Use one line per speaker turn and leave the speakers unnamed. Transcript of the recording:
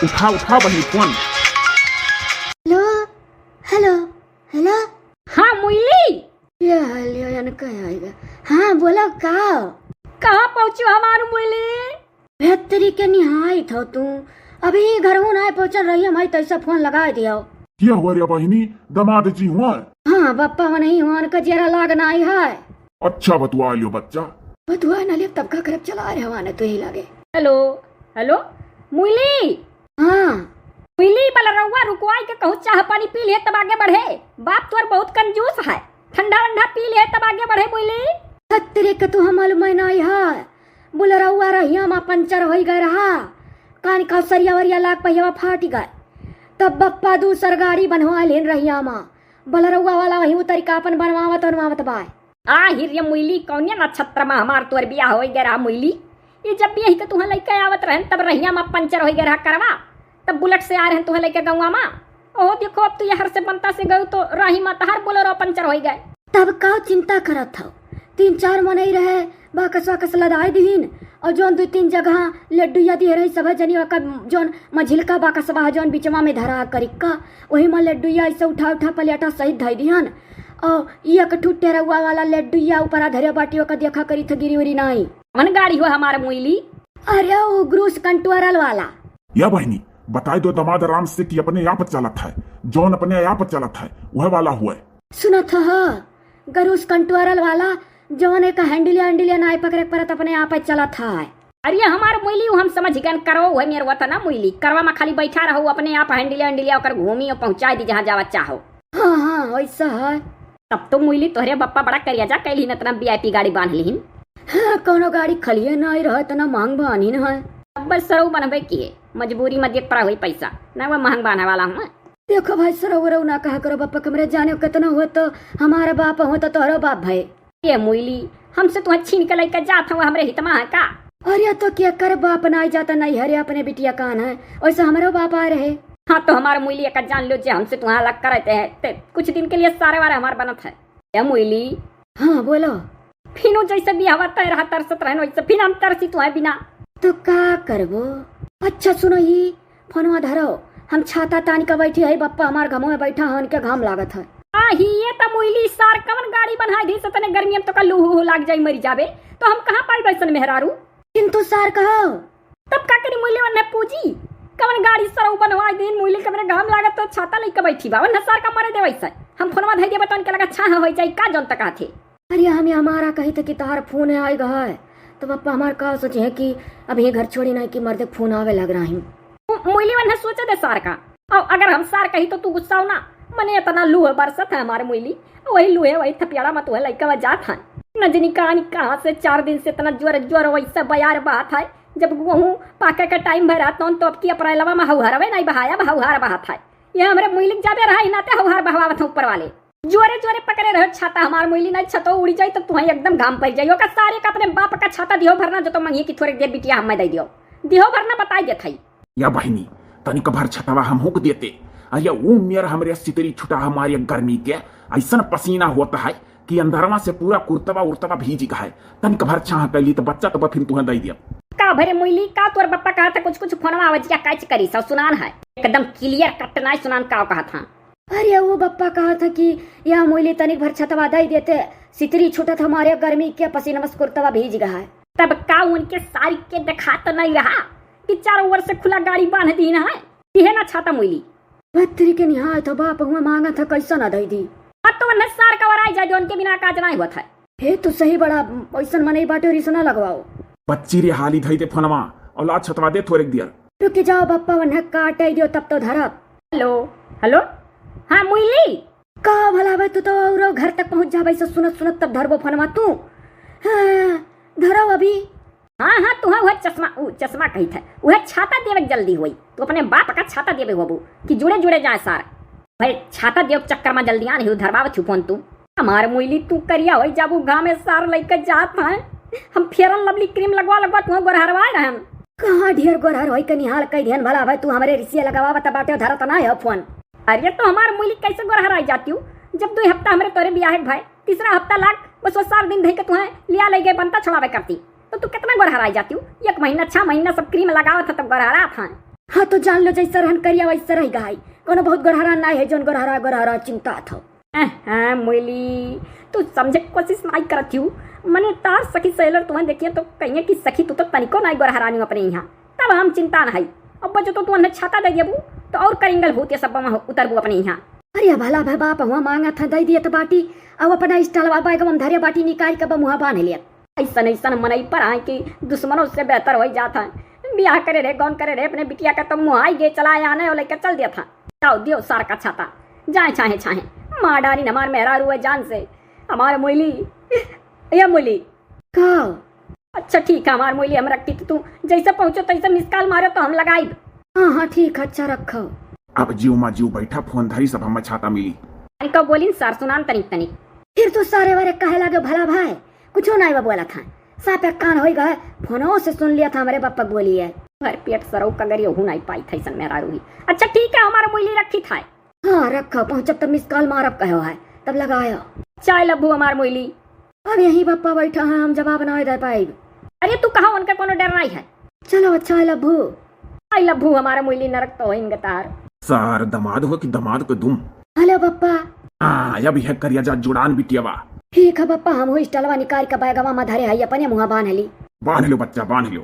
उठा उठा बहनी फोन।
Hello hello hello.
हाँ मुरली,
ये हालिया क्या आएगा। हाँ बोलो का
कहाँ पहुँचो हमारू मुरली?
बेहतरी के निहाई था तू अभी घर हूँ ना पहुँचल रही हमारी तैसा फोन लगा दिया।
क्या हुआ रे बहनी, दामाद जी हुआ?
हाँ बप्पा वो नहीं हुआ उनका जरा लागना आई है।
अच्छा बतवा लियो बच्चा।
बतुआ न ले तब का करब चला रहे हवा तो ही लगे।
हेलो हेलो मुरली।
हाँ
मुरली बल रउआ रुकवाई के कहूँ चाह पानी पी ले तब आगे बढ़े। बाप तोर बहुत कंजूस है, ठंडा वंडा पी ले तब आगे बढ़े मुरली।
खतरे के तू हम नहीं है बोल रहुआ रहिया माँ पंचर हो गए रहा कान का सरिया वरिया लाग पहिया फाट गए तब बप्पा दूसर गाड़ी बनवा लेन रहिया माँ बोल रहुआ वाला वही उतरी का अपन बनवावत बाय।
आ हिरिया मुरली कौनिया नक्षत्र में हमार तोर बियाह हो गया रहा मुरली। ये जब भी यही तो तुहा लेके आवत रहन तब रहिया माँ पंचर हो गया रहा करवा, तब बुलेट से आ रहे तुहा लेके गौवा माँ। ओह देखो अब तू यहर से बनता से गयो तो राही माँ तहार बोलेरो पंचर हो गए।
तब का चिंता करत था 3-4 मन ही रहे बाकस वाकस लदाई दीन और जोन 2-3 जगह लड्डूया दिए रही सब जनी का जोन मझिलका बाकस बा जोन बिचवा में धरा करिका वही में लड्डूया ऐसे उठा पलेटा सहित धई दिहन और एक ठुट्टे रहुआ वाला लड्डूया ऊपर धरे बाटियों का देखा करी थ गिरी उरी नहीं।
मन गाड़ी हो हमारा मुरली?
अरे वो ग्रूस कंटोरल वाला।
या बहनी बताई दो दामाद आराम से कि अपने आप चलत है, जौन अपने आप चलत है वह वाला हुआ।
सुनत ह ग्रूस कंटोरल वाला जौन एक हैंडलिया नाई पकड़े परत अपने आप चला था।
अरे हमार मुरली हम समझ गए करो वह मेरे वतन ना मुरली करवा में खाली बैठा रहो अपने आप हैंडलिया होकर घूमी और पहुंचा दी जहाँ जावा चाहो।
हाँ हाँ वैसा है।
तब तो मुरली तोहरे बप्पा बड़ा करिया जा कैली न तना VIP गाड़ी बांध लीन।
हाँ कोनो गाड़ी खलिए नहीं रह तना मांग बानी न है।
अब बस सरऊ बनबे किए मजबूरी में देख पड़ा हुई पैसा ना वह महंग बांधने वाला हूँ।
देखो भाई सरऊ ना कहा करो बप्पा कमरे जाने कितना हो तो हमारा बाप हो तो तोहरो बाप भाई।
ये मुरली हमसे तुह छीन के लेकर जात हूँ हमरे हितमा है का?
अरे तो क्या कर बाप नहीं जाता नहीं हरे अपने बिटिया कान है वैसे हमारे बाप आ रहे।
हाँ तो हमारे मुरली का जान लो जो हमसे तुम्हारा अलग करते हैं कुछ दिन के लिए सारे वारे हमारे बनत है। या मुरली?
हाँ बोलो।
फिर जैसे भी हवा तय रहा तरसत रहने वैसे फिर हम तरसी तुम्हें बिना
तो का करबो। अच्छा सुनो ही फोनवा धरो हम छाता तान का बैठी है बप्पा हमारे घमो में बैठा हन के घाम लागत है।
ही ये तो मुरली सार कवन गाड़ी बनाई दी सतने गर्मी में तो का लूह लाग जाई मरी जावे तो हम कहाँ पाई बैसन मेहरारू।
किंतु सार कहो
तब का करी मुरली वन्ने पूजी कवन गाड़ी सरऊ बनवाई दिन मुरली कमरे घाम लागत तो छाता लेके बैठी बा वन्ने सार का मरे दे वैसे हम फोनवा धई दे बतन के लगा छाह हो जाई का जन तक आथे।
अरे हमें हमारा कही था कि तहार फोन आई गए तो पप्पा हमारे का सोचे है कि अभी घर छोड़ी नहीं कि मर्द फोन आवे लग रहा है।
मुरली वन्ने सोचे दे सार का और अगर हम सार कही तो तू गुस्सा हो ना मने इतना लूह बरसत है हमारे मुरली वही लूहे वही थपियाड़ा मत वही लड़का जात है न जनी कहाँ से 4 दिन से इतना ज्वर वैसे बयार बात है जब गेहूँ पाके का टाइम भरा तो अब की अप्रैलवा में हउहारवे नहीं बहाया हउहार बहात है ये हमारे मुरली जाबे रहा नाते हउहार बहावत ऊपर वाले जोरे पकड़े रहो छाता हमार मुरली नहीं छतो उड़ी जाए तो तुम्हें एकदम घाम पड़ जाइयो का सारे का अपने बाप का छाता दियो भरना जो तो मंगी की थोड़ी देर बिटिया हमें दे दियो भरना बताई देत है।
या बहनी तनिक भर छतवा हम होक देते अया वो मेरा हमरे सितरी छुटा हमारे गर्मी के ऐसा पसीना होता है कि अंदरवा से पूरा कुर्तवा उर्तवा भीज गया है तनिक भर छाह कैली तो बच्चा तो फिर तुम्हें दे दिया
का भरे मुरली का तोर बप्पा कहा था कुछ फोनवा आवाजिया काच करी सब सुनान है एकदम क्लियर कट ना सुनान का कहा था।
अरे वो बप्पा कहा था कि यह मुरली तनिक भर छतवा दे देते सितरी छुटा था हमारे गर्मी के पसीना बस कुर्तवा भीज गया है।
तब का उनके सारी के दिखा तो नहीं रहा कि 4 ओर से खुला गाड़ी बांध दी ना है ना छाता मुरली
बत्तरी के निहाय तो बाप हुआ मांगा था कैसा ना दे दी।
अब तो वन्ने सार का वराई जाए जो उनके बिना काज नहीं हुआ था।
हे तो सही बड़ा ऐसा मने बाटो रिसना लगवाओ
बच्ची रे हाली धई दे फोनवा और ला छतवा दे थोड़े दिया
रुक जाओ बप्पा वन्ने काटे दियो तब तो धरब।
हेलो हाँ मुरली
का भला भाई तू तो और घर तक पहुंच जा वैसे सुनत तब धरबो फोनवा तू। हाँ धरो अभी।
हाँ तू वह चश्मा कही था वह छाता देवे जल्दी हुई तो अपने बाप का छाता देवे होबू कि जुड़े जाए सार भाई छाता देव चक्कर में जल्दी आने धरबाव छुपोन तू हमार मुरली तू करिया हो जाबू गाँव में सार लेकर जात है हम फेरन लवली क्रीम लगवा तू गोरहरवा रहे
कहाँ ढेर गोरहर हो कहीं हाल कई ध्यान भला भाई तू हमारे रिसिया लगावा बता बाटे धरत ना है फोन।
अरे तो हमार मुरली कैसे गोरहराई जाती हूँ जब 2 हफ्ता हमारे तोरे ब्याह भाई तीसरा हफ्ता लाग बस वो 4 दिन धई के तुम्हें लिया ले गए बनता छोड़ावे करती तो तू कितना गोरहराई जाती हूँ 1 महीना 6 महीना सब क्रीम लगावा था तब गोरहरा था।
हाँ तो जान लो जैसा रहन करिया वैसा रह गई। कोनो बहुत गोरहरा नहीं है जोन गोरहरा चिंता था।
हाँ मोइली तू समझे की कोशिश नहीं करती हूँ। मने तार सखी सहेलर तुम्हें देखिए तो कहिए कि सखी तू तो तनिको नहीं गोरहरानी अपने यहाँ, तब हम चिंता नहीं। अब बच्चों तो तू अन्य छाता दे देबू तो और करेंगल भूत सब उतरबू अपने यहाँ।
अरे भला भाई बाप हुआ मांगा था दे दिया तो बाटी अब अपना स्टाइल बाबा धरिया बाटी निकाल के मुँह बांध लिया।
ऐसा ऐसा मनई पर आए कि दुश्मनों से बेहतर हो जाता है। ब्याह करे रे कौन करे रे अपने बिटिया का तो मुँह गे चला आने और लेकर चल दिया था। जाओ दियो सार का छाता जाए चाहे चाहे माँ डारी हमार मेहरा रुए जान से हमारे मोइली या मोइली
का।
अच्छा ठीक है हमार मोइली हम रखती तो तू जैसे पहुंचो तैसे मिस कॉल मारो तो हम लगाई।
हाँ ठीक अच्छा रखो।
अब जीव मा जीव बैठा फोन धरी सब हम छाता मिली।
इनको बोली सर सुनान तनिक तनिक।
फिर तो सारे वारे कहे लगे भला भाई कुछ नहीं वो बोला था साफ एक कान हो गए फोनों से सुन लिया था हमारे पापा बोली है।
भर पेट सरऊ कगरी हो नहीं पाई थी सन मेहरा रूही। अच्छा ठीक है हमारा मोइली रखी था।
हाँ रखो पहुँचब तब मिस कॉल मारब कहो है तब लगायो।
चाय लब्बू हमार मोइली।
अब यही पापा बैठा है हम जवाब नहीं दे पाए।
अरे तू कहा उनका कोनो डर नहीं है।
चलो अच्छा है लभू।
आई लब्बू हमारा मोइली नरक तो होंगे तार।
सार दमाद हो कि दमाद को दुम।
हेलो पप्पा।
अब यह करिया जा जुड़ान बिटियावा।
ठीक है पप्पा हम स्टलवा निकाल के बैगवा में धरे है अपने मुँह बांध ली।
बांध लो बच्चा बांध लो।